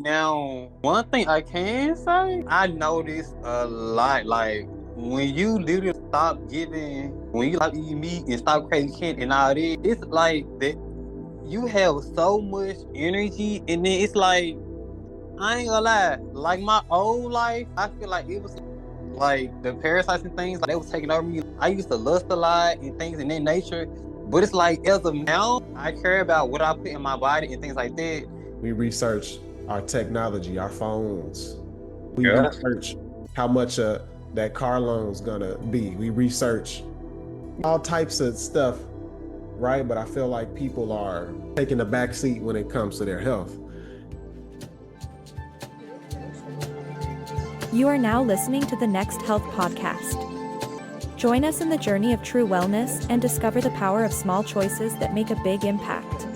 Now, one thing I can say, I noticed a lot, like, when you literally when you stop eating meat and stop craving candy and all this, it's like that you have so much energy, and then it's like, I ain't gonna lie, like my old life, I feel like it was like the parasites and things, like they was taking over me. I used to lust a lot and things in that nature, but it's like as of now, I care about what I put in my body and things like that. We research our technology, our phones. We Yeah. research how much that car loan's gonna be. We research all types of stuff, right? But I feel like people are taking the back seat when it comes to their health. You are now listening to the Next Health Podcast. Join us in the journey of true wellness and discover the power of small choices that make a big impact.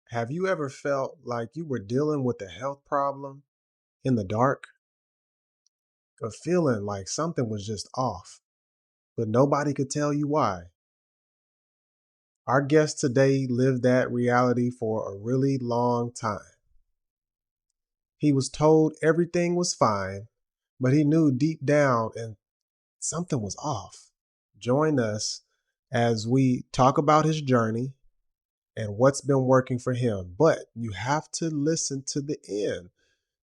Have you ever felt like you were dealing with a health problem in the dark? A feeling like something was just off, but nobody could tell you why? Our guest today lived that reality for a really long time. He was told everything was fine, but he knew deep down and something was off. Join us as we talk about his journey and what's been working for him. But you have to listen to the end,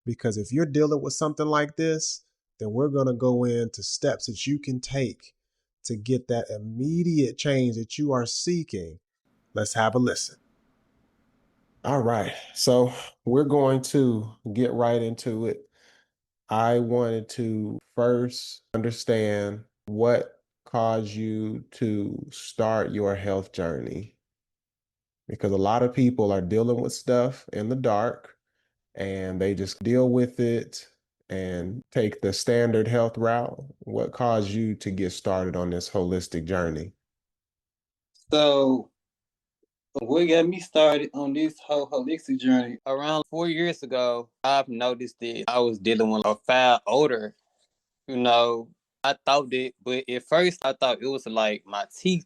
because if you're dealing with something like this, then we're going to go into steps that you can take to get that immediate change that you are seeking. Let's have a listen. All right. So we're going to get right into it. I wanted to first understand what caused you to start your health journey, because a lot of people are dealing with stuff in the dark and they just deal with it and take the standard health route. What caused you to get started on this holistic journey? So what got me started on this whole holistic journey around 4 years ago, I've noticed that I was dealing with a foul odor. You know, I thought that, but at first I thought it was like my teeth.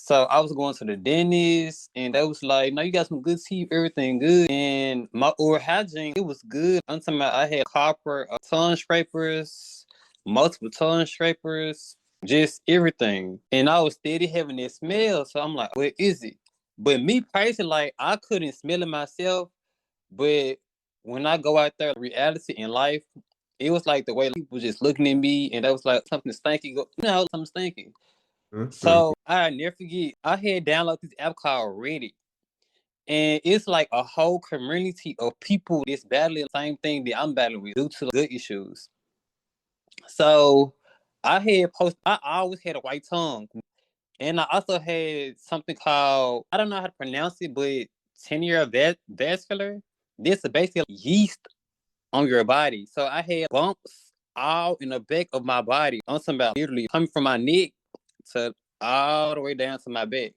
So I was going to the dentist and they was like, no, you got some good teeth, everything good. And my oral hygiene, it was good. I'm talking about I had copper tongue scrapers, multiple tongue scrapers, just everything. And I was steady having that smell. So I'm like, what is it? But me personally, like I couldn't smell it myself. But when I go out there, reality in life, it was like the way people just looking at me and that was like something stinky. Something stinky. Mm-hmm. So I never forget, I had downloaded this app called Reddit. And it's like a whole community of people that's battling the same thing that I'm battling with due to gut issues. So I always had a white tongue. And I also had something called, I don't know how to pronounce it, but tenure vascular. This is basically yeast on your body. So I had bumps all in the back of my body. I'm talking about literally coming from my neck to all the way down to my back.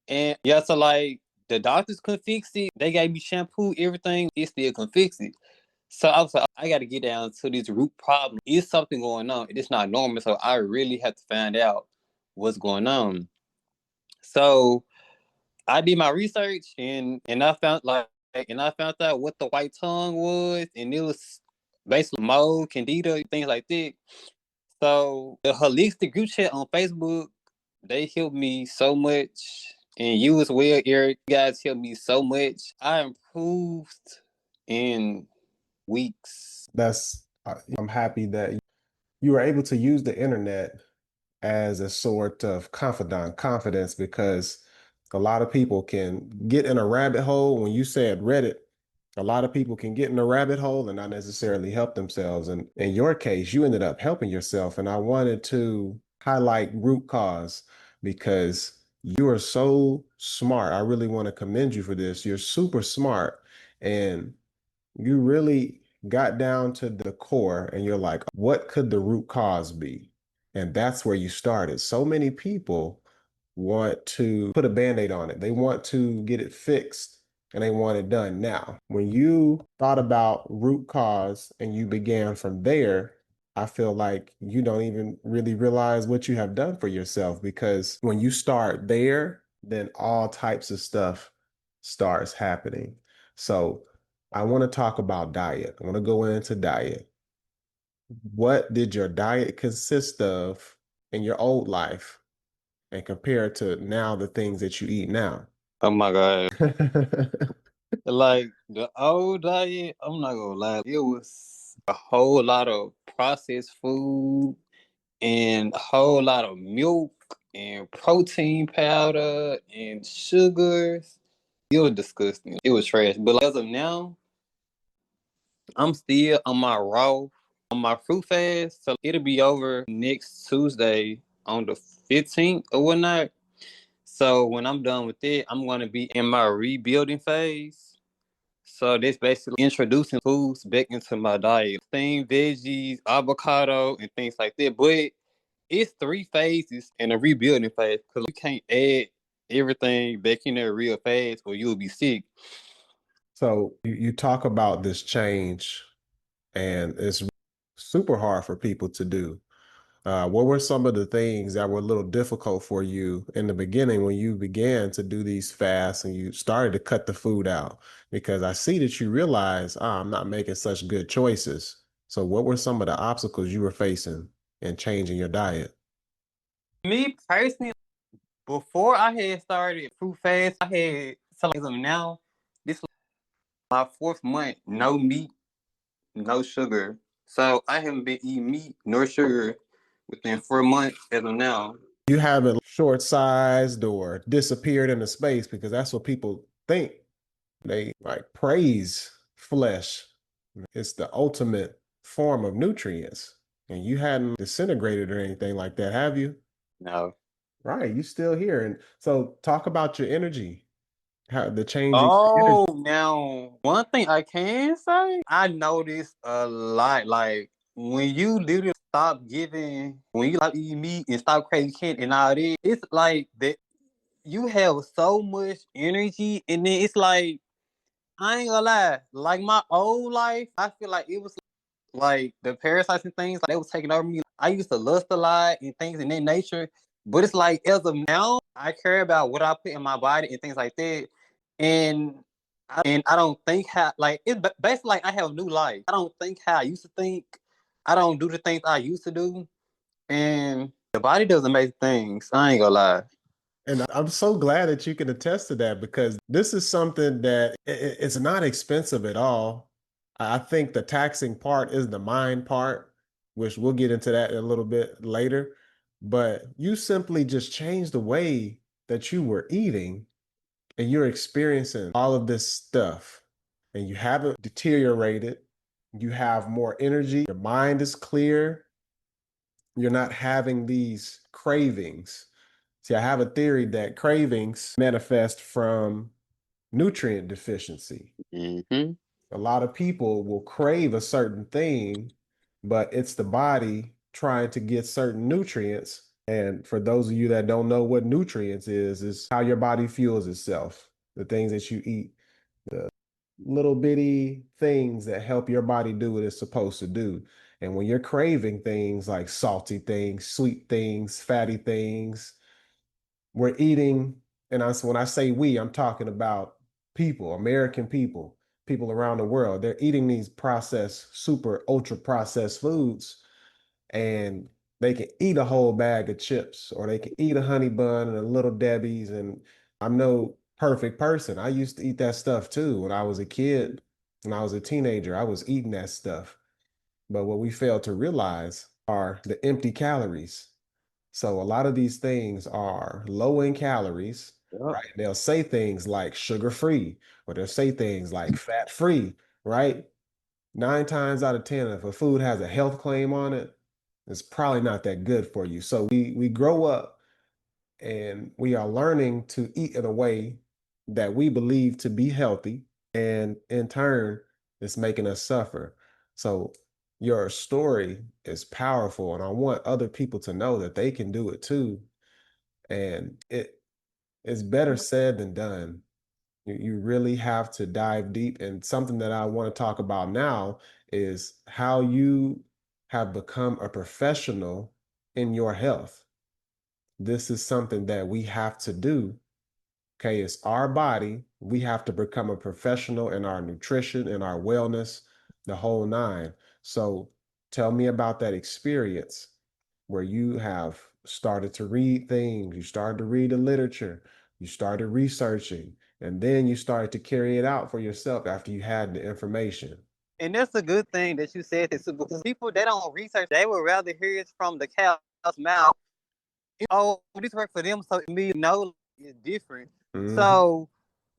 And yeah, so like the doctors couldn't fix it. They gave me shampoo, everything. It still couldn't fix it. So I was like, I got to get down to this root problem. Is something going on? It's not normal. So I really have to find out what's going on. So I did my research and I found out what the white tongue was, and it was basically mold, candida, things like that. So the holistic group chat on Facebook, they helped me so much. And you as well, Eric, you guys helped me so much. I improved in weeks. I'm happy that you were able to use the internet as a sort of confidence, because a lot of people can get in a rabbit hole. When you said Reddit, a lot of people can get in a rabbit hole and not necessarily help themselves. And in your case, you ended up helping yourself. And I wanted to highlight root cause, because you are so smart. I really want to commend you for this. You're super smart. And you really got down to the core and you're like, what could the root cause be? And that's where you started. So many people want to put a band-aid on it. They want to get it fixed and they want it done now. When you thought about root cause and you began from there, I feel like you don't even really realize what you have done for yourself, because when you start there, then all types of stuff starts happening. So I want to talk about diet. I want to go into diet. What did your diet consist of in your old life and compare it to now the things that you eat now? Oh my God. Like the old diet, I'm not gonna lie, it was a whole lot of processed food and a whole lot of milk and protein powder and sugars. It was disgusting. It was trash. But like, as of now, I'm still on my fruit fast. So it'll be over next Tuesday on the 15th or whatnot. So when I'm done with it, I'm gonna be in my rebuilding phase. So that's basically introducing foods back into my diet. Steamed veggies, avocado, and things like that. But it's 3 phases in a rebuilding phase because you can't add everything back in there real fast or you'll be sick. So you talk about this change, and it's super hard for people to do. What were some of the things that were a little difficult for you in the beginning when you began to do these fasts and you started to cut the food out? Because I see that you realize, I'm not making such good choices. So, what were some of the obstacles you were facing in changing your diet? Me personally, before I had started fruit fast, I had so as of now, this was my 4th month, no meat, no sugar. So I haven't been eating meat nor sugar within 4 months as of now. You haven't short sized or disappeared into space, because that's what people think. They like praise flesh. It's the ultimate form of nutrients. And you hadn't disintegrated or anything like that, have you? No. Right, you still here. And so talk about your energy, how the changing energy. Oh, now one thing I can say, I noticed a lot. Like when you literally stop giving, when you like eat meat and stop craving candy and all this, it's like that you have so much energy, and then it's like I ain't gonna lie, like my old life, I feel like it was like the parasites and things, like they was taking over me. I used to lust a lot and things in that nature. But it's like as of now, I care about what I put in my body and things like that. And I don't think how like it's basically like I have a new life. I don't think how I used to think. I don't do the things I used to do. And the body does amazing things. I ain't gonna lie. And I'm so glad that you can attest to that, because this is something that it's not expensive at all. I think the taxing part is the mind part, which we'll get into that a little bit later. But you simply just change the way that you were eating, and you're experiencing all of this stuff, and you haven't deteriorated. You have more energy. Your mind is clear. You're not having these cravings. See, I have a theory that cravings manifest from nutrient deficiency. Mm-hmm. A lot of people will crave a certain thing, but it's the body trying to get certain nutrients. And for those of you that don't know what nutrients is how your body fuels itself, the things that you eat, the little bitty things that help your body do what it's supposed to do. And when you're craving things like salty things, sweet things, fatty things, we're eating, and when I say we, I'm talking about people, American people, people around the world. They're eating these processed, super ultra processed foods, and they can eat a whole bag of chips, or they can eat a honey bun and a little Debbie's. And I'm no perfect person. I used to eat that stuff too when I was a kid, when I was a teenager. I was eating that stuff. But what we fail to realize are the empty calories. So a lot of these things are low in calories, Yep. right? They'll say things like sugar free, or they'll say things like fat free, right? 9 times out of 10, if a food has a health claim on it, it's probably not that good for you. So we grow up and we are learning to eat in a way that we believe to be healthy, and in turn, it's making us suffer. So your story is powerful, and I want other people to know that they can do it too. And it's better said than done. You really have to dive deep. And something that I want to talk about now is how you have become a professional in your health. This is something that we have to do. Okay, it's our body. We have to become a professional in our nutrition and our wellness, the whole nine. So tell me about that experience where you have started to read things, you started to read the literature, you started researching, and then you started to carry it out for yourself after you had the information. And that's a good thing that you said this because people they don't research. They would rather hear it from the cow's mouth. Oh, this worked for them, so me know it's different. Hmm. So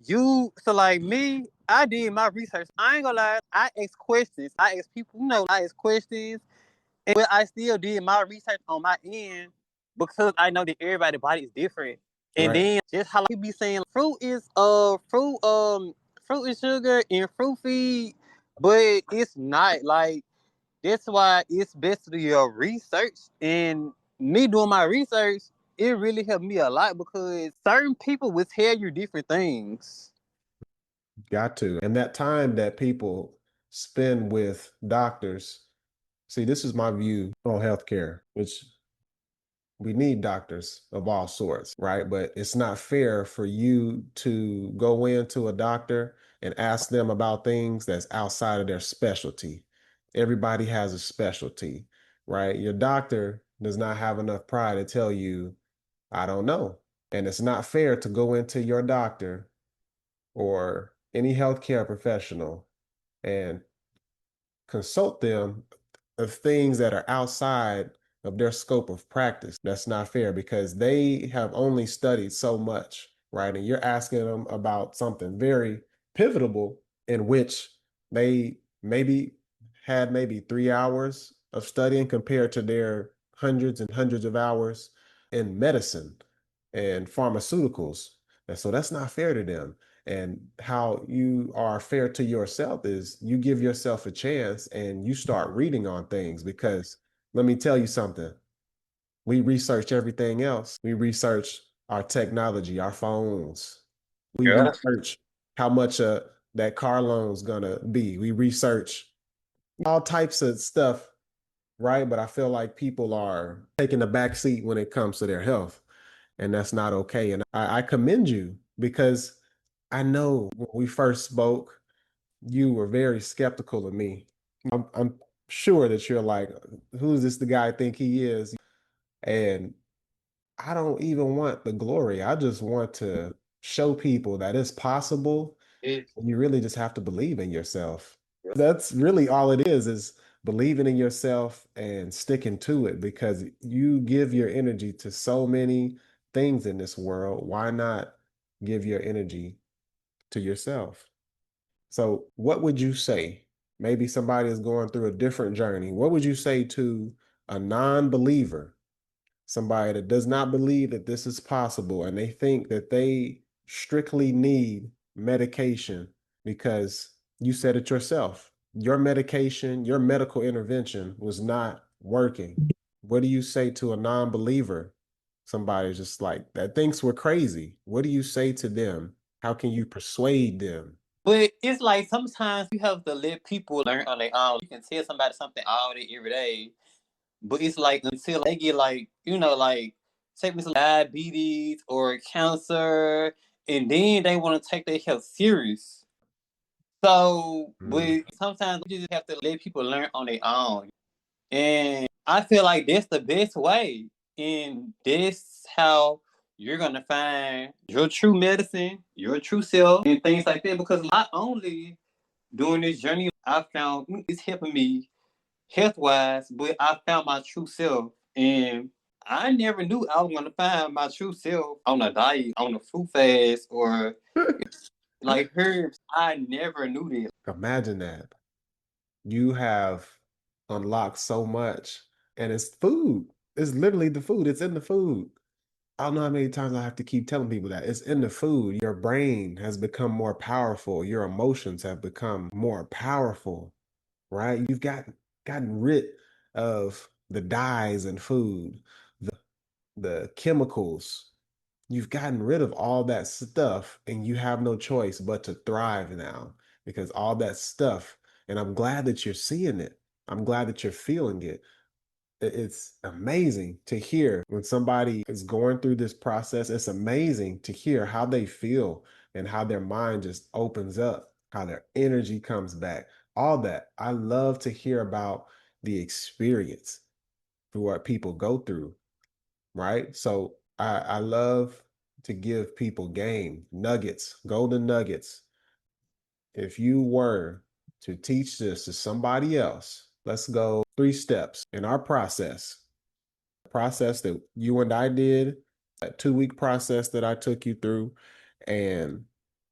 so like me, I did my research. I ain't gonna lie, I asked questions. I asked people, I asked questions, but I still did my research on my end because I know that everybody's body is different. And Right. then just how we be saying fruit is sugar and fruit feed, but it's not like that's why it's best to do your research. And me doing my research, it really helped me a lot because certain people will tell you different things. Got to. And that time that people spend with doctors, see, this is my view on healthcare, which we need doctors of all sorts, right? But it's not fair for you to go into a doctor and ask them about things that's outside of their specialty. Everybody has a specialty, right? Your doctor does not have enough pride to tell you, I don't know. And it's not fair to go into your doctor or any healthcare professional and consult them of things that are outside of their scope of practice. That's not fair because they have only studied so much, right? And you're asking them about something very pivotal in which they maybe 3 hours of studying compared to their hundreds and hundreds of hours in medicine and pharmaceuticals. And so that's not fair to them. And how you are fair to yourself is you give yourself a chance and you start reading on things because let me tell you something. We research everything else. We research our technology, our phones. We Yeah. research how much that car loan's gonna be. We research all types of stuff, right? But I feel like people are taking a back seat when it comes to their health, and that's not okay. And I commend you because I know when we first spoke, you were very skeptical of me. I'm sure that you're like, who's this the guy I think he is? And I don't even want the glory. I just want to show people that it's possible. It, You really just have to believe in yourself. That's really all it is believing in yourself and sticking to it because you give your energy to so many things in this world. Why not give your energy to yourself? So, what would you say? Maybe somebody is going through a different journey. What would you say to a non believer, somebody that does not believe that this is possible and they think that they strictly need medication because you said it yourself? Your medication, your medical intervention was not working. What do you say to a non believer? Somebody just like that thinks we're crazy. What do you say to them? How can you persuade them? but it's like sometimes you have to let people learn on their own. You can tell somebody something all day, every day, but it's like until they get like, like take me some diabetes or cancer, and then they want to take their health serious. So, Mm. but sometimes you just have to let people learn on their own. And I feel like that's the best way. And that's how you're going to find your true medicine, your true self, and things like that. Because not only during this journey, I found it's helping me health wise, but I found my true self. And I never knew I was going to find my true self on a diet, on a fruit fast, or like herbs. I never knew that. Imagine that. You have unlocked so much, and it's food. It's literally the food. It's in the food. I don't know how many times I have to keep telling people that it's in the food. Your brain has become more powerful. Your emotions have become more powerful, right? You've gotten rid of the dyes in food, the chemicals. You've gotten rid of all that stuff, and you have no choice but to thrive now because all that stuff, and I'm glad that you're seeing it. I'm glad that you're feeling it. It's amazing to hear when somebody is going through this process. It's amazing to hear how they feel and how their mind just opens up, how their energy comes back, all that. I love to hear about the experience through what people go through, right? So I love to give people game, nuggets, golden nuggets. If you were to teach this to somebody else, let's go 3 steps in our process that you and I did, that 2 week process that I took you through, and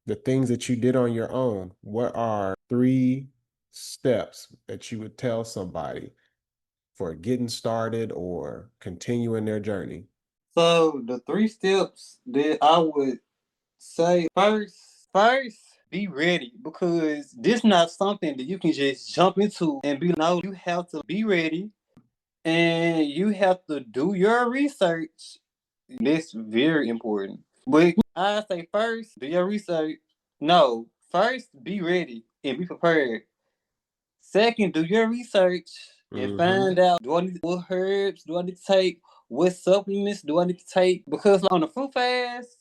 the things that you did on your own. What are 3 steps that you would tell somebody for getting started or continuing their journey? So the 3 steps that I would say first, be ready, because this not something that you can just jump into and be, no, you have to be ready and you have to do your research. That's very important. But I say first, do your research. No, first be ready and be prepared. Second, do your research and Hmm. find out, do I need what herbs do I need to take? What supplements do I need to take? Because on the fruit fast,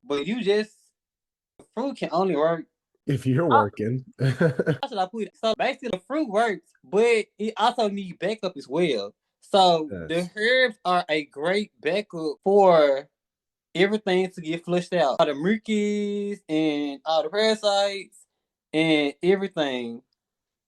but you just fruit can only work. If you're How working. should I put it? So basically, the fruit works, but it also needs backup as well. So the Yes. herbs are a great backup for everything to get flushed out. All the mucus and all the parasites and everything.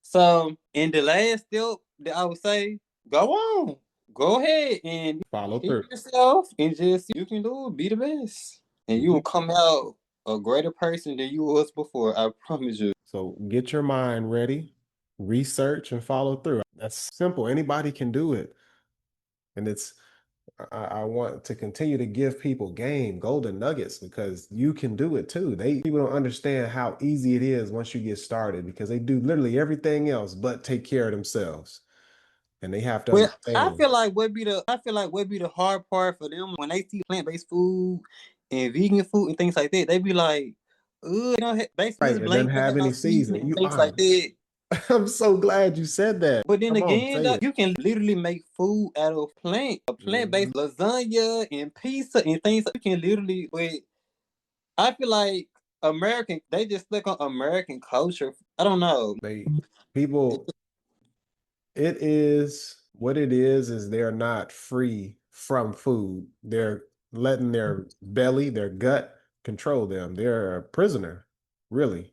So in the last step that I would say, go on. Go ahead and Follow believe through. in yourself and just you can do it. Be the best. And you will Mhm. come out a greater person than you was before. I promise you. So get your mind ready, research, and follow through. That's simple. Anybody can do it. And I want to continue to give people game, golden nuggets, because you can do it too. People don't understand how easy it is once you get started because they do literally everything else but take care of themselves. And they have to Well, understand. I feel like what be the hard part for them when they see plant based food and vegan food and things like that. They be like, "Ugh, they don't have, basically Right. just It doesn't blame it have any have seasoning seasoning. and You things like are. that." I'm so glad you said that. But then Come on, again, say though, it. you can literally make food out of a plant Mhm. based lasagna and pizza and things. You can literally, but I feel like they just stuck on American culture. I don't know. They people It is what it is they're not free from food. They're letting their belly, their gut control them. They're a prisoner, really.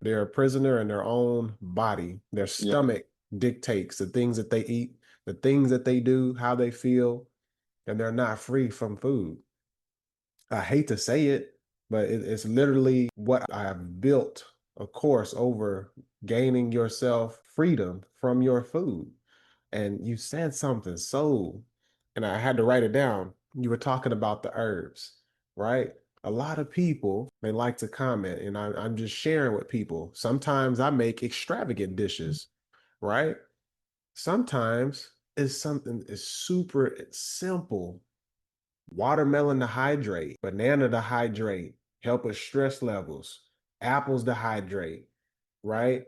They're a prisoner in their own body. Their Yeah. stomach dictates the things that they eat, the things that they do, how they feel, and they're not free from food. I hate to say it, but it's literally what I've built a course over gaining yourself freedom from your food. And you said something so, and I had to write it down. You were talking about the herbs, right? A lot of people, they like to comment, and I'm just sharing with people. Sometimes I make extravagant dishes, right? Sometimes it's something is super simple. Watermelon to hydrate, banana to hydrate, help with stress levels, apples to hydrate, right?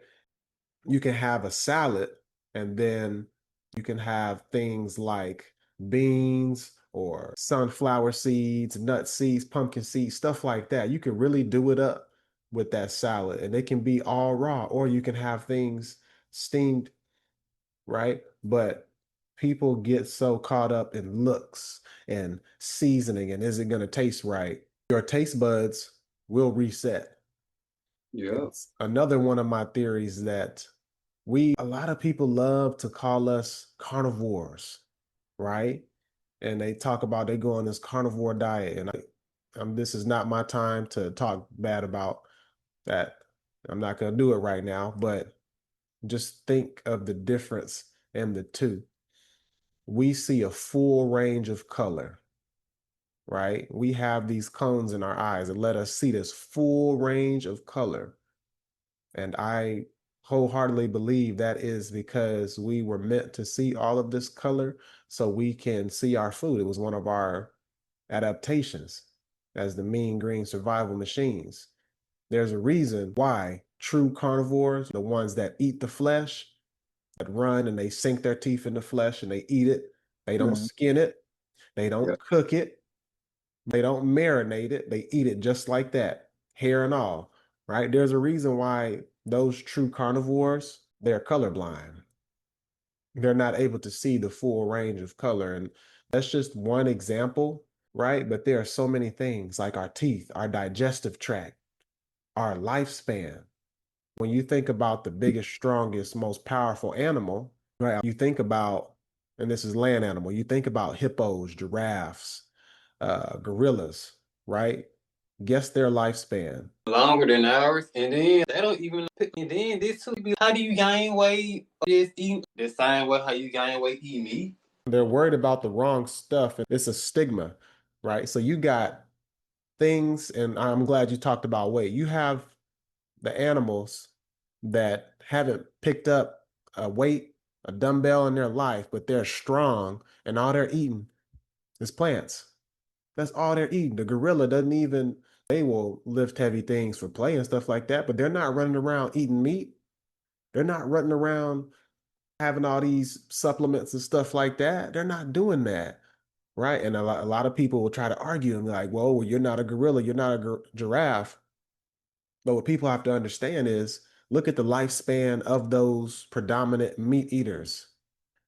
You can have a salad and then you can have things like beans or sunflower seeds, nut seeds, pumpkin seeds, stuff like that. You can really do it up with that salad and it can be all raw, or you can have things steamed, right? But people get so caught up in looks and seasoning and is it going to taste right? Your taste buds will reset. Yeah. It's another one of my theories that a lot of people love to call us carnivores, right? And they talk about they go on this carnivore diet. And this is not my time to talk bad about that. I'm not going to do it right now, but just think of the difference in the two. We see a full range of color, right? We have these cones in our eyes that let us see this full range of color. And I wholeheartedly believe that is because we were meant to see all of this color so we can see our food. It was one of our adaptations as the mean green survival machines. There's a reason why true carnivores, the ones that eat the flesh, that run and they sink their teeth in the flesh and they eat it. They don't Mhm. skin it. They don't Yeah. cook it. They don't marinate it. They eat it just like that, hair and all, right? There's a reason why those true carnivores, they're colorblind. They're not able to see the full range of color. And that's just one example, right? But there are so many things like our teeth, our digestive tract, our lifespan. When you think about the biggest, strongest, most powerful animal, right? You think about, and this is land animal, you think about hippos, giraffes, gorillas, right? Guess their lifespan. Longer than ours, and then they don't even. And then this too be how do you gain weight? Just eating the same way how you gain weight eating meat. They're worried about the wrong stuff, and it's a stigma, right? So you got things, and I'm glad you talked about weight. You have the animals that haven't picked up a weight, a dumbbell in their life, but they're strong, and all they're eating is plants. That's all they're eating. The gorilla doesn't even, they will lift heavy things for play and stuff like that, but they're not running around eating meat. They're not running around having all these supplements and stuff like that. They're not doing that. Right. And a lot of people will try to argue and be like, well, you're not a gorilla, you're not a giraffe. But what people have to understand is look at the lifespan of those predominant meat eaters,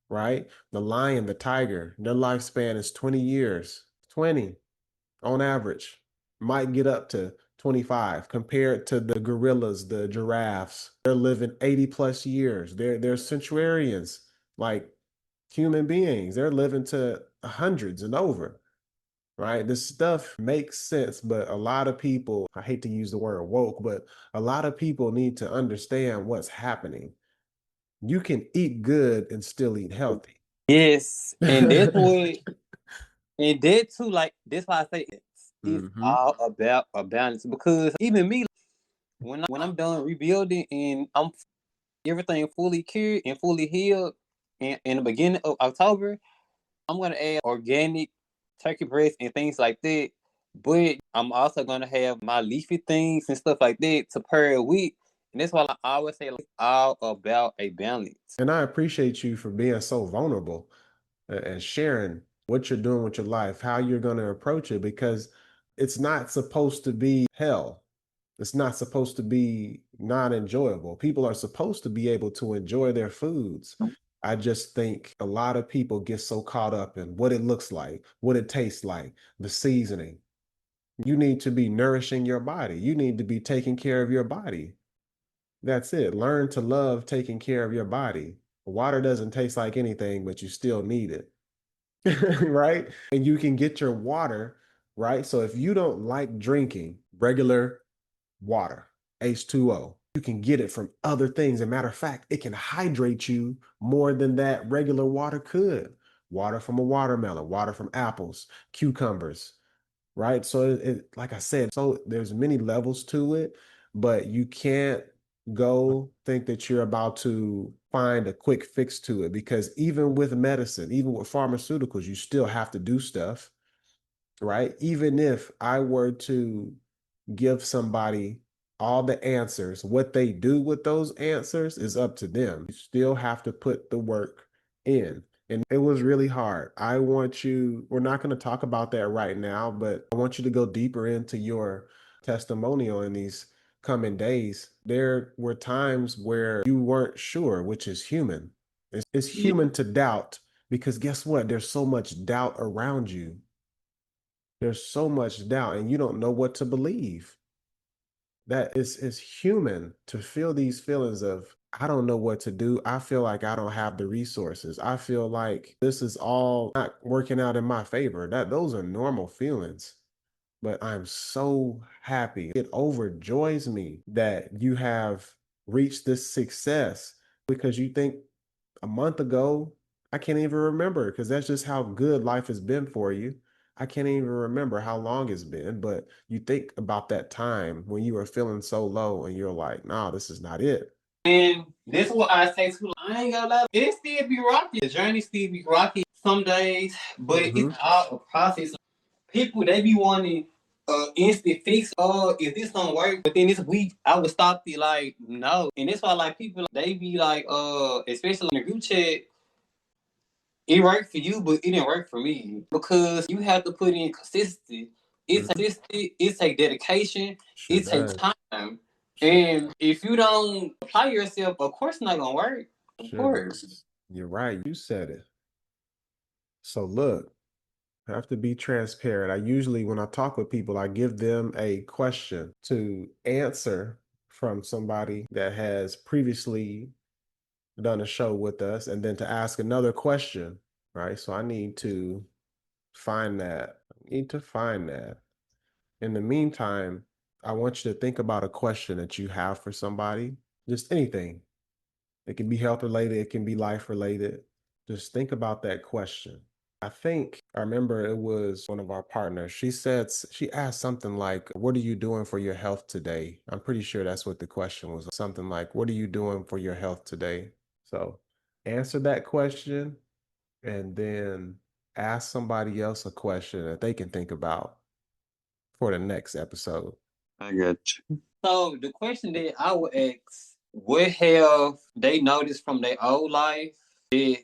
right? The lion, the tiger, their lifespan is 20 years, 20 on average, might get up to 25 compared to the gorillas, the giraffes. They're living 80 plus years. They're centenarians, like human beings. They're living to hundreds and over. Right? This stuff makes sense, but a lot of people, I hate to use the word woke, but a lot of people need to understand what's happening. You can eat good and still eat healthy. Yes, and that's what, and that too. Like that's why I say it's Hmm. all about a balance. Because even me, when I'm done rebuilding and I'm everything fully cured and fully healed, in the beginning of October, I'm gonna add organic turkey breast and things like that. But I'm also gonna have my leafy things and stuff like that to pair it with. And that's why I always say like, it's all about a balance. And I appreciate you for being so vulnerable and sharing what you're doing with your life, how you're going to approach it, because it's not supposed to be hell. It's not supposed to be not enjoyable. People are supposed to be able to enjoy their foods. I just think a lot of people get so caught up in what it looks like, what it tastes like, the seasoning. You need to be nourishing your body. You need to be taking care of your body. That's it. Learn to love taking care of your body. Water doesn't taste like anything, but you still need it. Right? And you can get your water, right? So if you don't like drinking regular water, H2O, you can get it from other things. As a matter of fact, it can hydrate you more than that regular water could. Water from a watermelon, water from apples, cucumbers, right? So like I said, so there's many levels to it, but you can't go think that you're about to find a quick fix to it, because even with medicine, even with pharmaceuticals, you still have to do stuff, right? Even if I were to give somebody all the answers, what they do with those answers is up to them. You still have to put the work in. And it was really hard. I want you, we're not going to talk about that right now, but I want you to go deeper into your testimonial in these coming days. There were times where you weren't sure, which is human. It's human to doubt, because guess what? There's so much doubt around you. There's so much doubt, and you don't know what to believe. That is human to feel these feelings of, I don't know what to do. I feel like I don't have the resources. I feel like this is all not working out in my favor. That those are normal feelings. But I'm so happy. It overjoys me that you have reached this success, because you think a month ago, I can't even remember, because that's just how good life has been for you. I can't even remember how long it's been, but you think about that time when you were feeling so low and you're like, nah, this is not it. And this is what I say too. I ain't gonna lie, it still be rocky. The journey still be rocky some days, but Hmm. it's all a process. People they be wanting instant fix. If this don't work within this week, I would stop the like no. And that's why like people they be like especially in the group chat, it worked for you, but it didn't work for me because you have to put in consistency. It's Mhm. consistent. It takes dedication. Sure It takes does. time. Sure. And if you don't apply yourself, of course, it's not gonna work. Of Sure course. does. You're right. You said it. So look, I have to be transparent. I usually, when I talk with people, I give them a question to answer from somebody that has previously done a show with us, and then to ask another question, right? So I need to find that. I need to find that. In the meantime, I want you to think about a question that you have for somebody, just anything. It can be health related, it can be life related. Just think about that question. I remember it was one of our partners. She asked something like, "What are you doing for your health today?" I'm pretty sure that's what the question was. Something like, "What are you doing for your health today?" So answer that question and then ask somebody else a question that they can think about for the next episode. I got you. So the question that I would ask, what have they noticed from their old life that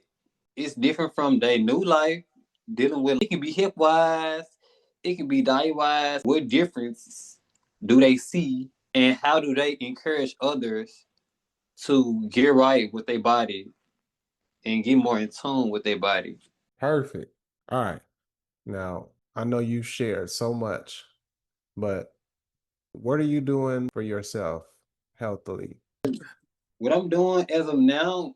it's different from their new life dealing with it can be hip wise, it can be diet wise. What difference do they see and how do they encourage others to get right with their body and get more in tune with their body? Perfect. All right. Now, I know you shared so much, but what are you doing for yourself healthily? What I'm doing as of now,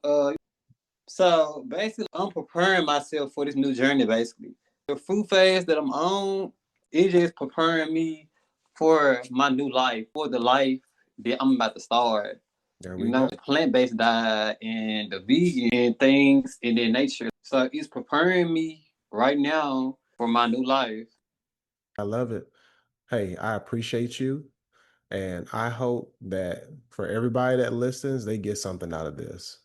so basically I'm preparing myself for this new journey basically. The fruit phase that I'm on, it just preparing me for my new life, for the life that I'm about to start. There You we know, go. the plant-based diet and the vegan and things in their nature. So it's preparing me right now for my new life. I love it. Hey, I appreciate you. And I hope that for everybody that listens, they get something out of this.